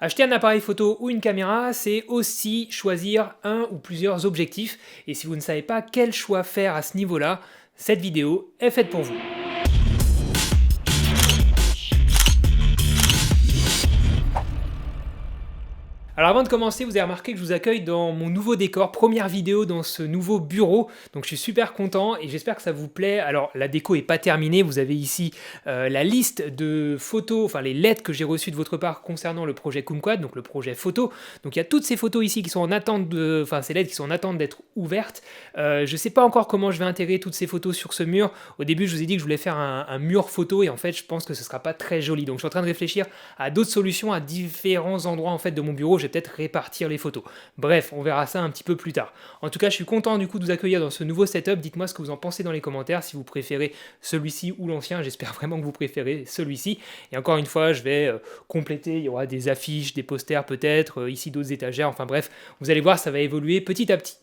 Acheter un appareil photo ou une caméra, c'est aussi choisir un ou plusieurs objectifs. Et si vous ne savez pas quel choix faire à ce niveau-là, cette vidéo est faite pour vous. Alors avant de commencer, vous avez remarqué que je vous accueille dans mon nouveau décor, première vidéo dans ce nouveau bureau, donc je suis super content et j'espère que ça vous plaît. Alors la déco n'est pas terminée, vous avez ici la liste de photos, enfin les lettres que j'ai reçues de votre part concernant le projet Kumquat, donc le projet photo. Donc il y a toutes ces photos ici qui sont en attente enfin ces lettres qui sont en attente d'être ouvertes. Je ne sais pas encore comment je vais intégrer toutes ces photos sur ce mur. Au début je vous ai dit que je voulais faire un mur photo et en fait je pense que ce ne sera pas très joli. Donc je suis en train de réfléchir à d'autres solutions à différents endroits en fait de mon bureau. Je vais peut-être répartir les photos. Bref, on verra ça un petit peu plus tard. En tout cas, je suis content du coup de vous accueillir dans ce nouveau setup. Dites-moi ce que vous en pensez dans les commentaires, si vous préférez celui-ci ou l'ancien. J'espère vraiment que vous préférez celui-ci. Et encore une fois, je vais compléter. Il y aura des affiches, des posters peut-être, ici d'autres étagères. Enfin bref, vous allez voir, ça va évoluer petit à petit.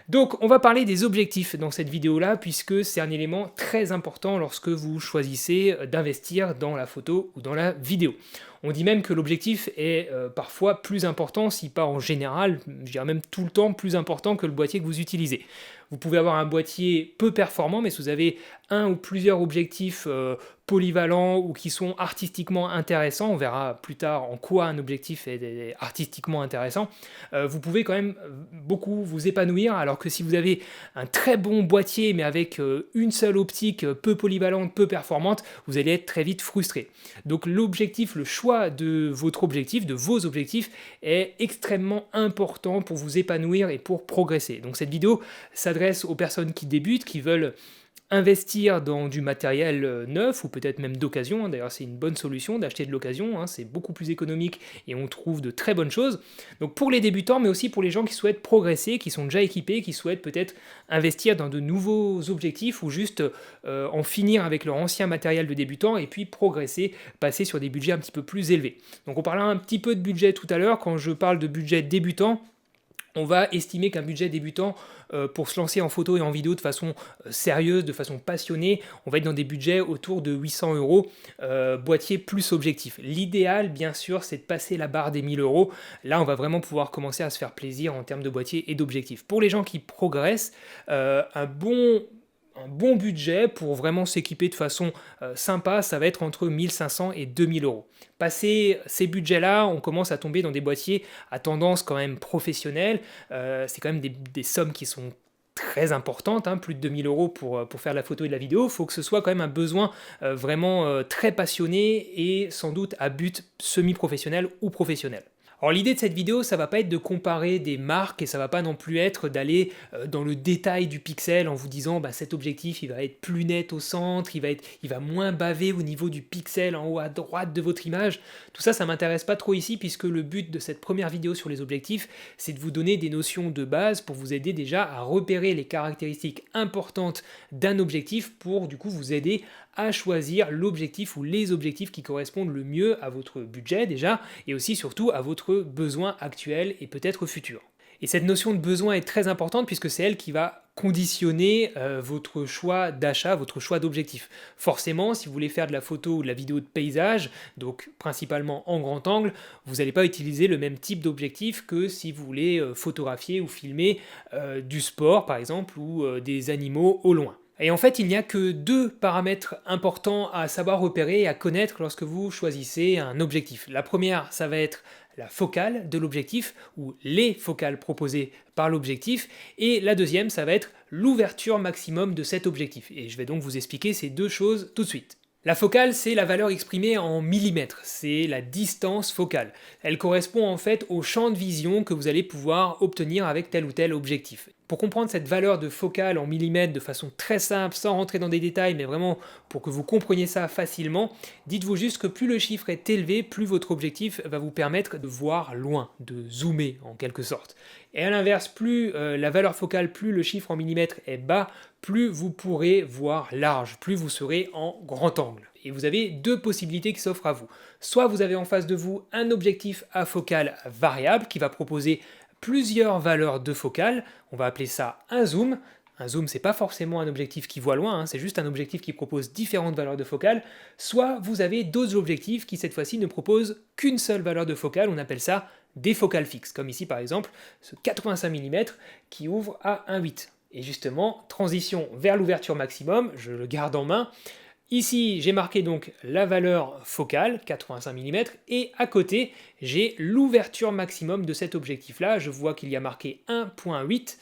Donc on va parler des objectifs dans cette vidéo-là, puisque c'est un élément très important lorsque vous choisissez d'investir dans la photo ou dans la vidéo. On dit même que l'objectif est parfois plus important, si pas en général, je dirais même tout le temps plus important que le boîtier que vous utilisez. Vous pouvez avoir un boîtier peu performant, mais si vous avez un ou plusieurs objectifs polyvalents ou qui sont artistiquement intéressants, on verra plus tard en quoi un objectif est artistiquement intéressant, vous pouvez quand même beaucoup vous épanouir, alors que si vous avez un très bon boîtier mais avec une seule optique peu polyvalente, peu performante, vous allez être très vite frustré. Donc l'objectif, le choix de votre objectif, de vos objectifs, est extrêmement important pour vous épanouir et pour progresser. Donc cette vidéo s'adresse aux personnes qui débutent, qui veulent investir dans du matériel neuf ou peut-être même d'occasion. D'ailleurs, c'est une bonne solution d'acheter de l'occasion, c'est beaucoup plus économique et on trouve de très bonnes choses. Donc pour les débutants, mais aussi pour les gens qui souhaitent progresser, qui sont déjà équipés, qui souhaitent peut-être investir dans de nouveaux objectifs ou juste en finir avec leur ancien matériel de débutant et puis progresser, passer sur des budgets un petit peu plus élevés. Donc on parlait un petit peu de budget tout à l'heure. Quand je parle de budget débutant, on va estimer qu'un budget débutant, pour se lancer en photo et en vidéo de façon sérieuse, de façon passionnée, on va être dans des budgets autour de 800 euros, boîtier plus objectif. L'idéal, bien sûr, c'est de passer la barre des 1000 euros. Là, on va vraiment pouvoir commencer à se faire plaisir en termes de boîtier et d'objectifs. Pour les gens qui progressent, un bon budget pour vraiment s'équiper de façon sympa, ça va être entre 1500 et 2000 euros. Passé ces budgets-là, on commence à tomber dans des boîtiers à tendance quand même professionnelle. C'est quand même des sommes qui sont très importantes, plus de 2000 euros pour faire de la photo et de la vidéo. Il faut que ce soit quand même un besoin vraiment très passionné et sans doute à but semi-professionnel ou professionnel. Alors l'idée de cette vidéo, ça va pas être de comparer des marques et ça va pas non plus être d'aller dans le détail du pixel en vous disant cet objectif il va être plus net au centre, il va moins baver au niveau du pixel en haut à droite de votre image. Tout ça, ça m'intéresse pas trop ici puisque le but de cette première vidéo sur les objectifs, c'est de vous donner des notions de base pour vous aider déjà à repérer les caractéristiques importantes d'un objectif pour du coup vous aider à choisir l'objectif ou les objectifs qui correspondent le mieux à votre budget déjà et aussi surtout à votre besoin actuel et peut-être futur. Et cette notion de besoin est très importante puisque c'est elle qui va conditionner votre choix d'achat, votre choix d'objectif. Forcément, si vous voulez faire de la photo ou de la vidéo de paysage, donc principalement en grand angle, vous n'allez pas utiliser le même type d'objectif que si vous voulez photographier ou filmer du sport par exemple ou des animaux au loin. Et en fait, il n'y a que deux paramètres importants à savoir repérer et à connaître lorsque vous choisissez un objectif. La première, ça va être la focale de l'objectif, ou les focales proposées par l'objectif, et la deuxième, ça va être l'ouverture maximum de cet objectif. Et je vais donc vous expliquer ces deux choses tout de suite. La focale, c'est la valeur exprimée en millimètres, c'est la distance focale. Elle correspond en fait au champ de vision que vous allez pouvoir obtenir avec tel ou tel objectif. Pour comprendre cette valeur de focale en millimètres de façon très simple, sans rentrer dans des détails, mais vraiment pour que vous compreniez ça facilement, dites-vous juste que plus le chiffre est élevé, plus votre objectif va vous permettre de voir loin, de zoomer en quelque sorte. Et à l'inverse, plus la valeur focale, plus le chiffre en millimètres est bas, plus vous pourrez voir large, plus vous serez en grand angle. Et vous avez deux possibilités qui s'offrent à vous. Soit vous avez en face de vous un objectif à focale variable qui va proposer plusieurs valeurs de focale, on va appeler ça un zoom. un zoom c'est pas forcément un objectif qui voit loin, hein, c'est juste un objectif qui propose différentes valeurs de focale, soit vous avez d'autres objectifs qui cette fois-ci ne proposent qu'une seule valeur de focale, on appelle ça des focales fixes, comme ici par exemple ce 85 mm qui ouvre à 1,8. Et justement, transition vers l'ouverture maximum, je le garde en main. Ici, j'ai marqué donc la valeur focale, 85 mm, et à côté, j'ai l'ouverture maximum de cet objectif-là. Je vois qu'il y a marqué 1.8,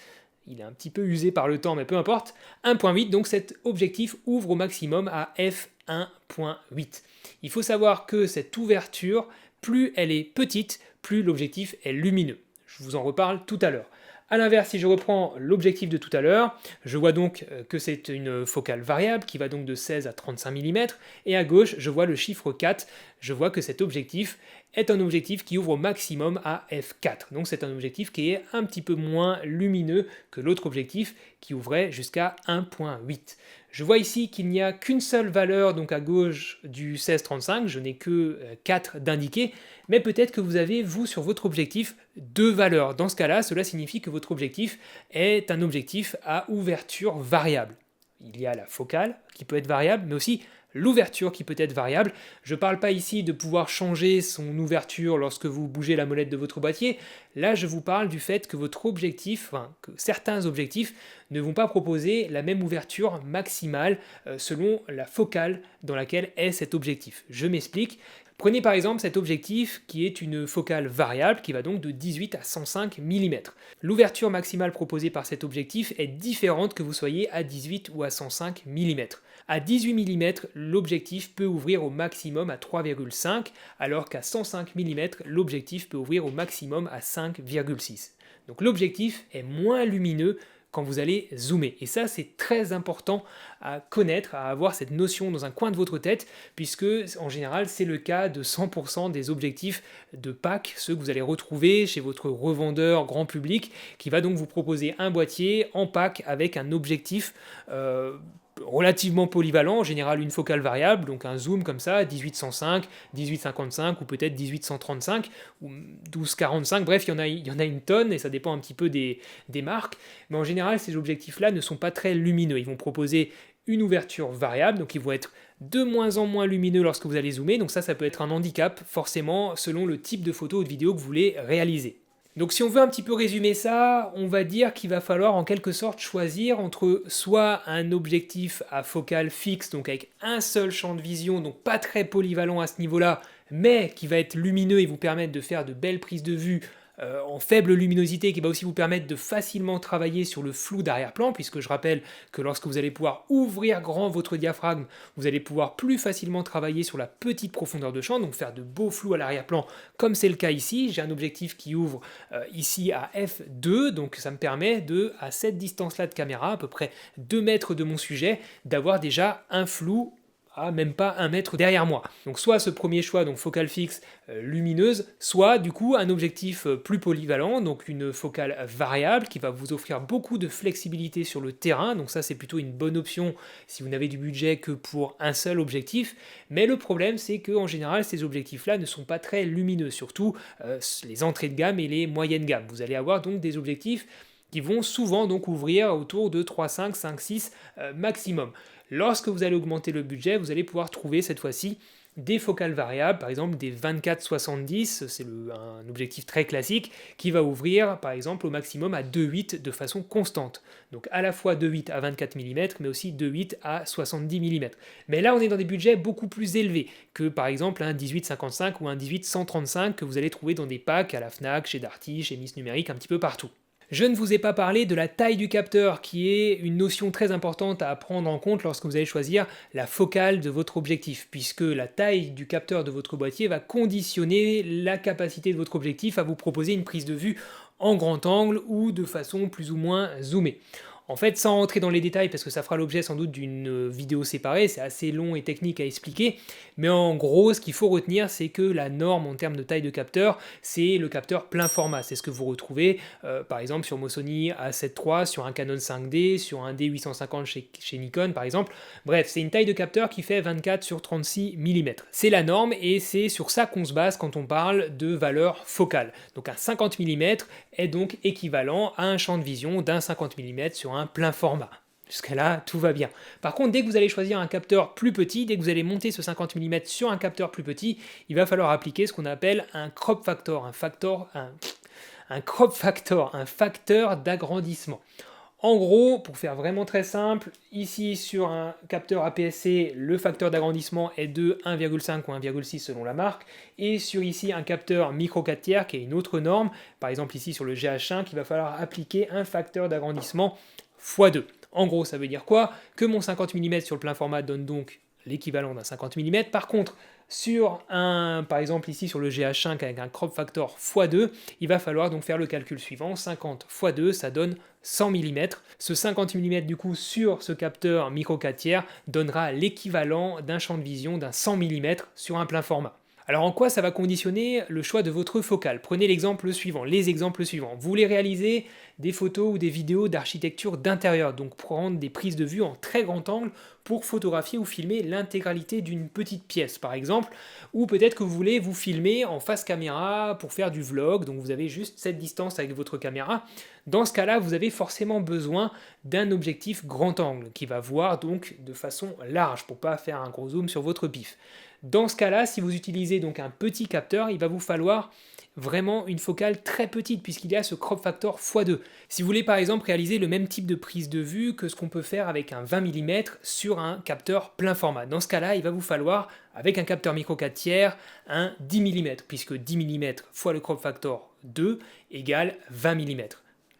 il est un petit peu usé par le temps, mais peu importe. 1.8, donc cet objectif ouvre au maximum à f1.8. Il faut savoir que cette ouverture, plus elle est petite, plus l'objectif est lumineux. Je vous en reparle tout à l'heure. A l'inverse, si je reprends l'objectif de tout à l'heure, je vois donc que c'est une focale variable qui va donc de 16 à 35 mm, et à gauche, je vois le chiffre 4, je vois que cet objectif est un objectif qui ouvre au maximum à f4. Donc c'est un objectif qui est un petit peu moins lumineux que l'autre objectif qui ouvrait jusqu'à 1.8. Je vois ici qu'il n'y a qu'une seule valeur donc à gauche du 16-35, je n'ai que 4 d'indiqués, mais peut-être que vous avez, vous, sur votre objectif, 2 valeurs. Dans ce cas-là, cela signifie que votre objectif est un objectif à ouverture variable. Il y a la focale qui peut être variable, mais aussi l'ouverture qui peut être variable. Je ne parle pas ici de pouvoir changer son ouverture lorsque vous bougez la molette de votre boîtier. Là, je vous parle du fait que votre objectif, que certains objectifs ne vont pas proposer la même ouverture maximale selon la focale dans laquelle est cet objectif. Je m'explique. Prenez par exemple cet objectif qui est une focale variable qui va donc de 18 à 105 mm. L'ouverture maximale proposée par cet objectif est différente que vous soyez à 18 ou à 105 mm. À 18 mm, l'objectif peut ouvrir au maximum à 3,5, alors qu'à 105 mm, l'objectif peut ouvrir au maximum à 5,6. Donc l'objectif est moins lumineux quand vous allez zoomer. Et ça, c'est très important à connaître, à avoir cette notion dans un coin de votre tête, puisque en général, c'est le cas de 100% des objectifs de pack, ceux que vous allez retrouver chez votre revendeur grand public, qui va donc vous proposer un boîtier en pack avec un objectif relativement polyvalent, en général une focale variable, donc un zoom comme ça, 18-105, 18-55 ou peut-être 18-135 ou 12-45, bref, il y en a une tonne et ça dépend un petit peu des marques, mais en général ces objectifs-là ne sont pas très lumineux, ils vont proposer une ouverture variable, donc ils vont être de moins en moins lumineux lorsque vous allez zoomer, donc ça peut être un handicap forcément selon le type de photo ou de vidéo que vous voulez réaliser. Donc si on veut un petit peu résumer ça, on va dire qu'il va falloir en quelque sorte choisir entre soit un objectif à focale fixe, donc avec un seul champ de vision, donc pas très polyvalent à ce niveau-là, mais qui va être lumineux et vous permettre de faire de belles prises de vue en faible luminosité, qui va aussi vous permettre de facilement travailler sur le flou d'arrière-plan, puisque je rappelle que lorsque vous allez pouvoir ouvrir grand votre diaphragme, vous allez pouvoir plus facilement travailler sur la petite profondeur de champ, donc faire de beaux flous à l'arrière-plan, comme c'est le cas ici. J'ai un objectif qui ouvre ici à f2, donc ça me permet à cette distance-là de caméra, à peu près 2 mètres de mon sujet, d'avoir déjà un flou à même pas 1 mètre derrière moi. Donc soit ce premier choix, donc focale fixe lumineuse, soit du coup un objectif plus polyvalent, donc une focale variable qui va vous offrir beaucoup de flexibilité sur le terrain, donc ça c'est plutôt une bonne option si vous n'avez du budget que pour un seul objectif, mais le problème c'est qu'en général ces objectifs-là ne sont pas très lumineux, surtout les entrées de gamme et les moyennes gammes. Vous allez avoir donc des objectifs qui vont souvent donc ouvrir autour de 3,5, 5,6 maximum. Lorsque vous allez augmenter le budget, vous allez pouvoir trouver cette fois-ci des focales variables, par exemple des 24-70, c'est un objectif très classique, qui va ouvrir par exemple au maximum à 2,8 de façon constante. Donc à la fois 2,8 à 24 mm, mais aussi 2,8 à 70 mm. Mais là on est dans des budgets beaucoup plus élevés que par exemple un 18-55 ou un 18-135 que vous allez trouver dans des packs à la Fnac, chez Darty, chez Miss Numérique, un petit peu partout. Je ne vous ai pas parlé de la taille du capteur, qui est une notion très importante à prendre en compte lorsque vous allez choisir la focale de votre objectif, puisque la taille du capteur de votre boîtier va conditionner la capacité de votre objectif à vous proposer une prise de vue en grand angle ou de façon plus ou moins zoomée. En fait, sans rentrer dans les détails, parce que ça fera l'objet sans doute d'une vidéo séparée, c'est assez long et technique à expliquer, mais en gros, ce qu'il faut retenir, c'est que la norme en termes de taille de capteur, c'est le capteur plein format. C'est ce que vous retrouvez, par exemple, sur mon Sony A7 III, sur un Canon 5D, sur un D850 chez Nikon, par exemple. Bref, c'est une taille de capteur qui fait 24 sur 36 mm. C'est la norme, et c'est sur ça qu'on se base quand on parle de valeur focale. Donc un 50 mm est donc équivalent à un champ de vision d'un 50 mm sur un plein format. Jusqu'à là, tout va bien. Par contre, dès que vous allez choisir un capteur plus petit, dès que vous allez monter ce 50 mm sur un capteur plus petit, il va falloir appliquer ce qu'on appelle un crop factor, un crop factor, un facteur d'agrandissement. En gros, pour faire vraiment très simple, ici sur un capteur APS-C, le facteur d'agrandissement est de 1,5 ou 1,6 selon la marque, et sur ici un capteur micro 4 tiers qui est une autre norme, par exemple ici sur le GH5, il va falloir appliquer un facteur d'agrandissement x2. En gros, ça veut dire quoi? Que mon 50 mm sur le plein format donne donc l'équivalent d'un 50 mm. Par contre, par exemple ici sur le GH5 avec un crop factor x2, il va falloir donc faire le calcul suivant. 50 x 2, ça donne 100 mm. Ce 50 mm du coup sur ce capteur micro 4 tiers donnera l'équivalent d'un champ de vision d'un 100 mm sur un plein format. Alors en quoi ça va conditionner le choix de votre focale? Prenez l'exemple suivant, les exemples suivants. Vous voulez réaliser des photos ou des vidéos d'architecture d'intérieur, donc prendre des prises de vue en très grand angle pour photographier ou filmer l'intégralité d'une petite pièce par exemple, ou peut-être que vous voulez vous filmer en face caméra pour faire du vlog, donc vous avez juste cette distance avec votre caméra. Dans ce cas-là, vous avez forcément besoin d'un objectif grand angle qui va voir donc de façon large pour pas faire un gros zoom sur votre pif. Dans ce cas-là, si vous utilisez donc un petit capteur, il va vous falloir vraiment une focale très petite puisqu'il y a ce crop factor x2. Si vous voulez par exemple réaliser le même type de prise de vue que ce qu'on peut faire avec un 20 mm sur un capteur plein format. Dans ce cas-là, il va vous falloir, avec un capteur micro 4 tiers, un 10 mm puisque 10 mm fois le crop factor 2 égale 20 mm.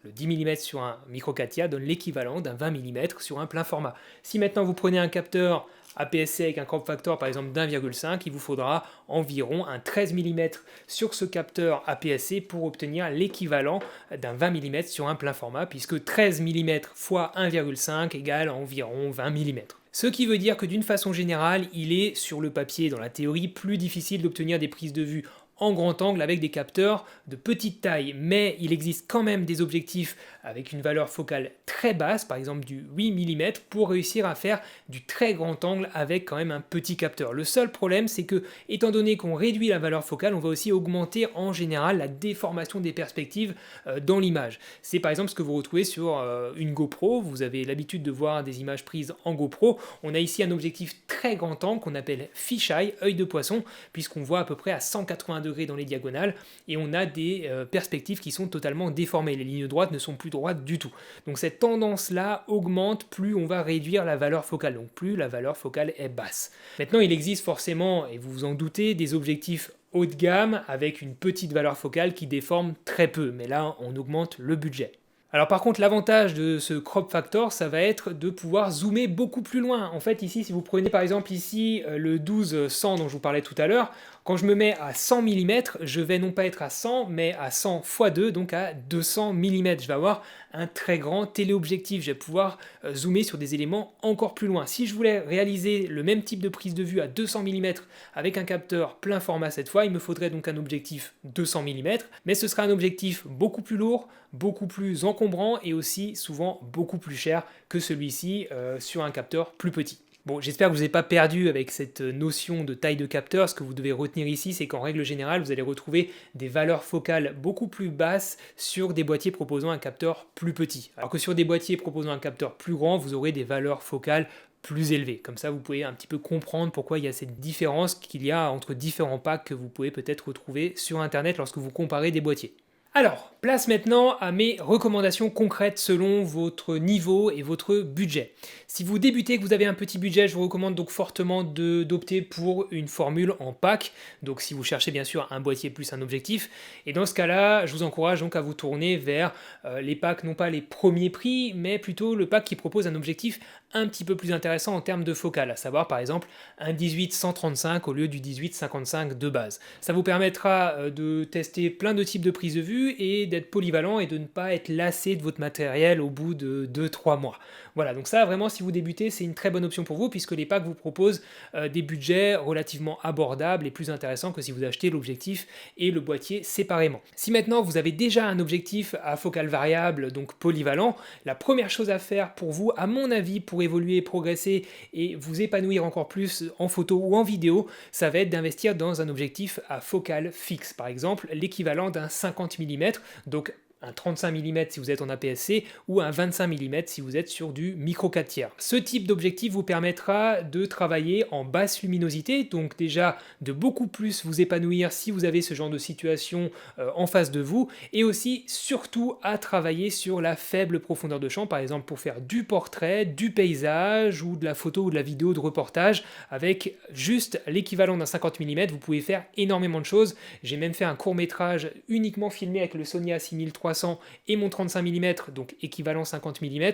Le 10 mm sur un micro 4 tiers donne l'équivalent d'un 20 mm sur un plein format. Si maintenant vous prenez un capteur APS-C avec un crop factor par exemple d'1,5, il vous faudra environ un 13 mm sur ce capteur APS-C pour obtenir l'équivalent d'un 20 mm sur un plein format, puisque 13 mm fois 1,5 égale environ 20 mm. Ce qui veut dire que d'une façon générale, il est sur le papier, dans la théorie, plus difficile d'obtenir des prises de vue en grand angle avec des capteurs de petite taille, mais il existe quand même des objectifs avec une valeur focale très basse, par exemple du 8 mm, pour réussir à faire du très grand angle avec quand même un petit capteur. Le seul problème, c'est que, étant donné qu'on réduit la valeur focale, on va aussi augmenter en général la déformation des perspectives dans l'image. C'est par exemple ce que vous retrouvez sur une GoPro. Vous avez l'habitude de voir des images prises en GoPro. On a ici un objectif très grand angle qu'on appelle fisheye, œil de poisson, puisqu'on voit à peu près à 180 degrés dans les diagonales et on a des perspectives qui sont totalement déformées. Les lignes droites ne sont plus droites du tout. Donc cette tendance-là augmente plus on va réduire la valeur focale, donc plus la valeur focale est basse. Maintenant, il existe forcément, et vous vous en doutez, des objectifs haut de gamme avec une petite valeur focale qui déforme très peu, mais là, on augmente le budget. Alors par contre, l'avantage de ce crop factor, ça va être de pouvoir zoomer beaucoup plus loin. En fait, ici, si vous prenez par exemple ici le 12-100 dont je vous parlais tout à l'heure, quand je me mets à 100 mm, je vais non pas être à 100, mais à 100 x 2, donc à 200 mm. Je vais avoir un très grand téléobjectif. Je vais pouvoir zoomer sur des éléments encore plus loin. Si je voulais réaliser le même type de prise de vue à 200 mm avec un capteur plein format cette fois, il me faudrait donc un objectif 200 mm, mais ce sera un objectif beaucoup plus lourd, beaucoup plus encombrant et aussi souvent beaucoup plus cher que celui-ci sur un capteur plus petit. Bon, j'espère que vous n'avez pas perdu avec cette notion de taille de capteur. Ce que vous devez retenir ici, c'est qu'en règle générale, vous allez retrouver des valeurs focales beaucoup plus basses sur des boîtiers proposant un capteur plus petit. Alors que sur des boîtiers proposant un capteur plus grand, vous aurez des valeurs focales plus élevées. Comme ça, vous pouvez un petit peu comprendre pourquoi il y a cette différence qu'il y a entre différents packs que vous pouvez peut-être retrouver sur Internet lorsque vous comparez des boîtiers. Alors, place maintenant à mes recommandations concrètes selon votre niveau et votre budget. Si vous débutez et que vous avez un petit budget, je vous recommande donc fortement d'opter pour une formule en pack. Donc si vous cherchez bien sûr un boîtier plus un objectif. Et dans ce cas-là, je vous encourage donc à vous tourner vers les packs, non pas les premiers prix, mais plutôt le pack qui propose un objectif un petit peu plus intéressant en termes de focale, à savoir par exemple un 18-135 au lieu du 18-55 de base. Ça vous permettra de tester plein de types de prises de vue et d'être polyvalent et de ne pas être lassé de votre matériel au bout de 2-3 mois. Voilà, donc ça vraiment si vous débutez c'est une très bonne option pour vous puisque les packs vous proposent des budgets relativement abordables et plus intéressants que si vous achetez l'objectif et le boîtier séparément. Si maintenant vous avez déjà un objectif à focale variable, donc polyvalent, la première chose à faire pour vous, à mon avis, pour évoluer, progresser et vous épanouir encore plus en photo ou en vidéo, ça va être d'investir dans un objectif à focale fixe, par exemple l'équivalent d'un 50 mm, donc un 35 mm si vous êtes en APS-C ou un 25 mm si vous êtes sur du micro 4 tiers. Ce type d'objectif vous permettra de travailler en basse luminosité, donc déjà de beaucoup plus vous épanouir si vous avez ce genre de situation en face de vous, et aussi surtout à travailler sur la faible profondeur de champ, par exemple pour faire du portrait, du paysage ou de la photo ou de la vidéo de reportage. Avec juste l'équivalent d'un 50 mm, vous pouvez faire énormément de choses. J'ai même fait un court métrage uniquement filmé avec le Sony A6300 et mon 35 mm, donc équivalent 50 mm,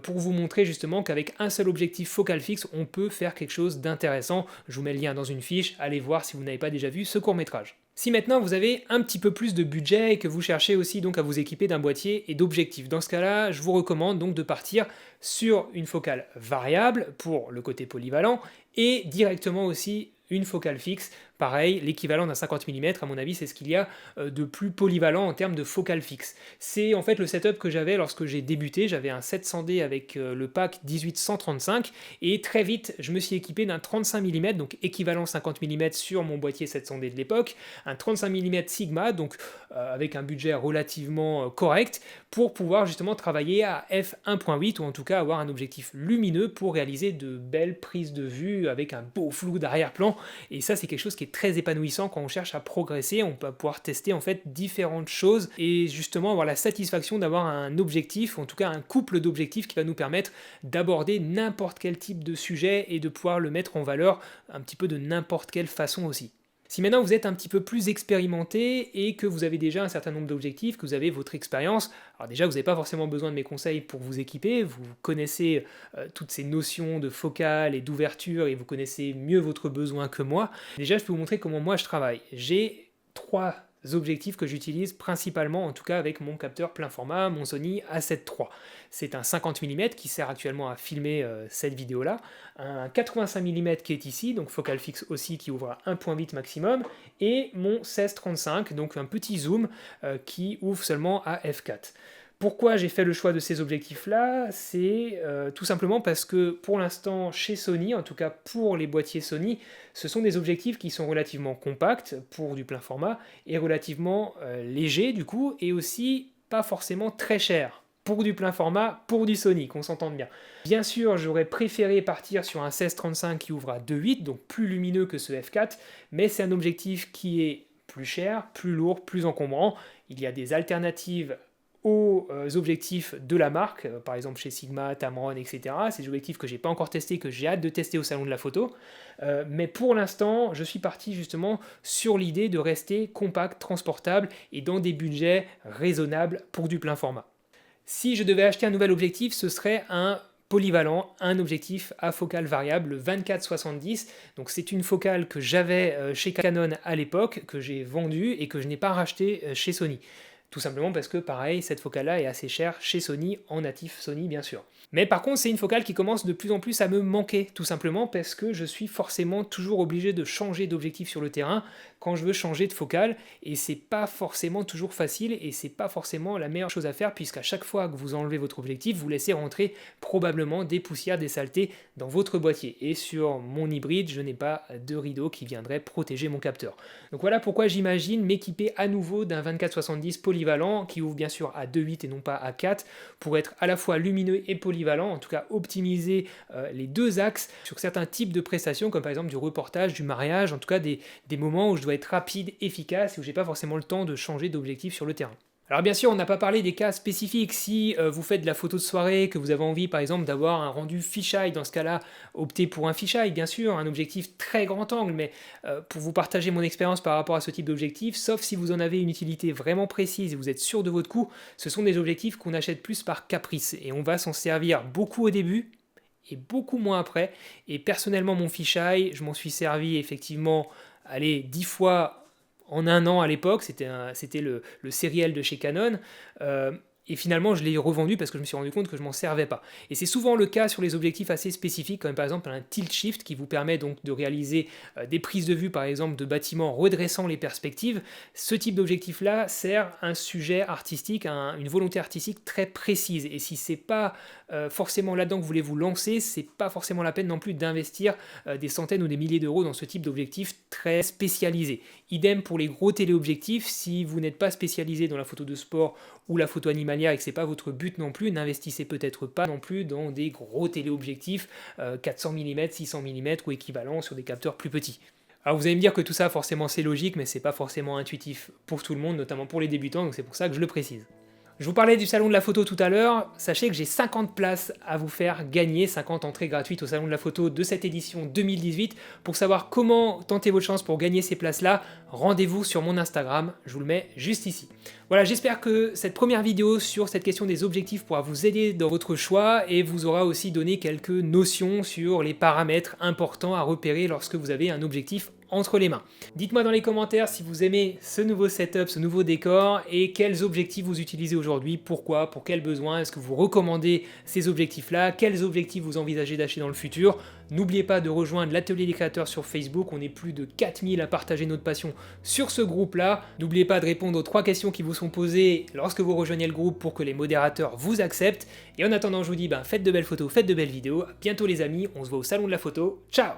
pour vous montrer justement qu'avec un seul objectif focal fixe, on peut faire quelque chose d'intéressant. Je vous mets le lien dans une fiche, allez voir si vous n'avez pas déjà vu ce court métrage. Si maintenant vous avez un petit peu plus de budget et que vous cherchez aussi donc à vous équiper d'un boîtier et d'objectifs, dans ce cas-là, je vous recommande donc de partir sur une focale variable pour le côté polyvalent et directement aussi une focale fixe. Pareil, l'équivalent d'un 50 mm, à mon avis, c'est ce qu'il y a de plus polyvalent en termes de focale fixe. C'est en fait le setup que j'avais lorsque j'ai débuté. J'avais un 700D avec le pack 18-135 et très vite, je me suis équipé d'un 35 mm, donc équivalent 50 mm sur mon boîtier 700D de l'époque, un 35 mm Sigma, donc avec un budget relativement correct, pour pouvoir justement travailler à f1.8 ou en tout cas avoir un objectif lumineux pour réaliser de belles prises de vue avec un beau flou d'arrière-plan. Et ça, c'est quelque chose qui est très épanouissant quand on cherche à progresser. On peut pouvoir tester en fait différentes choses et justement avoir la satisfaction d'avoir un objectif, en tout cas un couple d'objectifs qui va nous permettre d'aborder n'importe quel type de sujet et de pouvoir le mettre en valeur un petit peu de n'importe quelle façon aussi. Si maintenant vous êtes un petit peu plus expérimenté et que vous avez déjà un certain nombre d'objectifs, que vous avez votre expérience, alors déjà vous n'avez pas forcément besoin de mes conseils pour vous équiper, vous connaissez toutes ces notions de focale et d'ouverture et vous connaissez mieux votre besoin que moi. Déjà je peux vous montrer comment moi je travaille. J'ai 3 objectifs que j'utilise principalement, en tout cas avec mon capteur plein format, mon Sony A7 III. C'est un 50 mm qui sert actuellement à filmer cette vidéo-là, un 85 mm qui est ici, donc focale fixe aussi qui ouvre à 1.8 maximum, et mon 16-35, donc un petit zoom qui ouvre seulement à f4. Pourquoi j'ai fait le choix de ces objectifs-là? C'est tout simplement parce que pour l'instant, chez Sony, en tout cas pour les boîtiers Sony, ce sont des objectifs qui sont relativement compacts pour du plein format et relativement légers du coup, et aussi pas forcément très chers pour du plein format, pour du Sony, qu'on s'entende bien. Bien sûr, j'aurais préféré partir sur un 16-35 qui ouvre à 2.8, donc plus lumineux que ce f4, mais c'est un objectif qui est plus cher, plus lourd, plus encombrant. Il y a des alternatives aux objectifs de la marque, par exemple chez Sigma, Tamron, etc. C'est des objectifs que j'ai pas encore testés, que j'ai hâte de tester au salon de la photo. Mais pour l'instant, je suis parti justement sur l'idée de rester compact, transportable et dans des budgets raisonnables pour du plein format. Si je devais acheter un nouvel objectif, ce serait un polyvalent, un objectif à focale variable, le 24-70. Donc c'est une focale que j'avais chez Canon à l'époque, que j'ai vendue et que je n'ai pas racheté chez Sony. Tout simplement parce que, pareil, cette focale-là est assez chère chez Sony, en natif Sony bien sûr. Mais par contre, c'est une focale qui commence de plus en plus à me manquer, tout simplement parce que je suis forcément toujours obligé de changer d'objectif sur le terrain quand je veux changer de focale, et c'est pas forcément toujours facile, et c'est pas forcément la meilleure chose à faire, puisqu'à chaque fois que vous enlevez votre objectif, vous laissez rentrer probablement des poussières, des saletés dans votre boîtier. Et sur mon hybride, je n'ai pas de rideau qui viendrait protéger mon capteur. Donc voilà pourquoi j'imagine m'équiper à nouveau d'un 24-70 polyvalent, qui ouvre bien sûr à 2.8 et non pas à 4, pour être à la fois lumineux et polyvalent, en tout cas optimiser les deux axes sur certains types de prestations, comme par exemple du reportage, du mariage, en tout cas des moments où je dois être rapide, efficace et où j'ai pas forcément le temps de changer d'objectif sur le terrain. Alors bien sûr, on n'a pas parlé des cas spécifiques. Si vous faites de la photo de soirée, que vous avez envie par exemple d'avoir un rendu fisheye, dans ce cas-là, optez pour un fisheye, bien sûr, un objectif très grand angle, mais pour vous partager mon expérience par rapport à ce type d'objectif, sauf si vous en avez une utilité vraiment précise et vous êtes sûr de votre coup, ce sont des objectifs qu'on achète plus par caprice et on va s'en servir beaucoup au début et beaucoup moins après. Et personnellement, mon fisheye, je m'en suis servi effectivement, allez, 10 fois en un an à l'époque, c'était le sériel de chez Canon, et finalement je l'ai revendu parce que je me suis rendu compte que je m'en servais pas. Et c'est souvent le cas sur les objectifs assez spécifiques, comme par exemple un tilt shift qui vous permet donc de réaliser des prises de vue par exemple de bâtiments redressant les perspectives. Ce type d'objectif là sert un sujet artistique, une volonté artistique très précise, et si c'est pas forcément là-dedans que vous voulez vous lancer, c'est pas forcément la peine non plus d'investir des centaines ou des milliers d'euros dans ce type d'objectif très spécialisé. Idem pour les gros téléobjectifs, si vous n'êtes pas spécialisé dans la photo de sport ou la photo animalière et que c'est pas votre but non plus, n'investissez peut-être pas non plus dans des gros téléobjectifs 400 mm, 600 mm ou équivalent sur des capteurs plus petits. Alors vous allez me dire que tout ça forcément c'est logique, mais c'est pas forcément intuitif pour tout le monde, notamment pour les débutants, donc c'est pour ça que je le précise. Je vous parlais du salon de la photo tout à l'heure, sachez que j'ai 50 places à vous faire gagner, 50 entrées gratuites au salon de la photo de cette édition 2018. Pour savoir comment tenter vos chances pour gagner ces places-là, rendez-vous sur mon Instagram, je vous le mets juste ici. Voilà, j'espère que cette première vidéo sur cette question des objectifs pourra vous aider dans votre choix et vous aura aussi donné quelques notions sur les paramètres importants à repérer lorsque vous avez un objectif entre les mains. Dites-moi dans les commentaires si vous aimez ce nouveau setup, ce nouveau décor et quels objectifs vous utilisez aujourd'hui, pourquoi, pour quels besoins, est-ce que vous recommandez ces objectifs-là, quels objectifs vous envisagez d'acheter dans le futur. N'oubliez pas de rejoindre l'atelier des créateurs sur Facebook, on est plus de 4000 à partager notre passion sur ce groupe-là. N'oubliez pas de répondre aux 3 questions qui vous sont posées lorsque vous rejoignez le groupe pour que les modérateurs vous acceptent. Et en attendant, je vous dis faites de belles photos, faites de belles vidéos. À bientôt les amis, on se voit au salon de la photo. Ciao!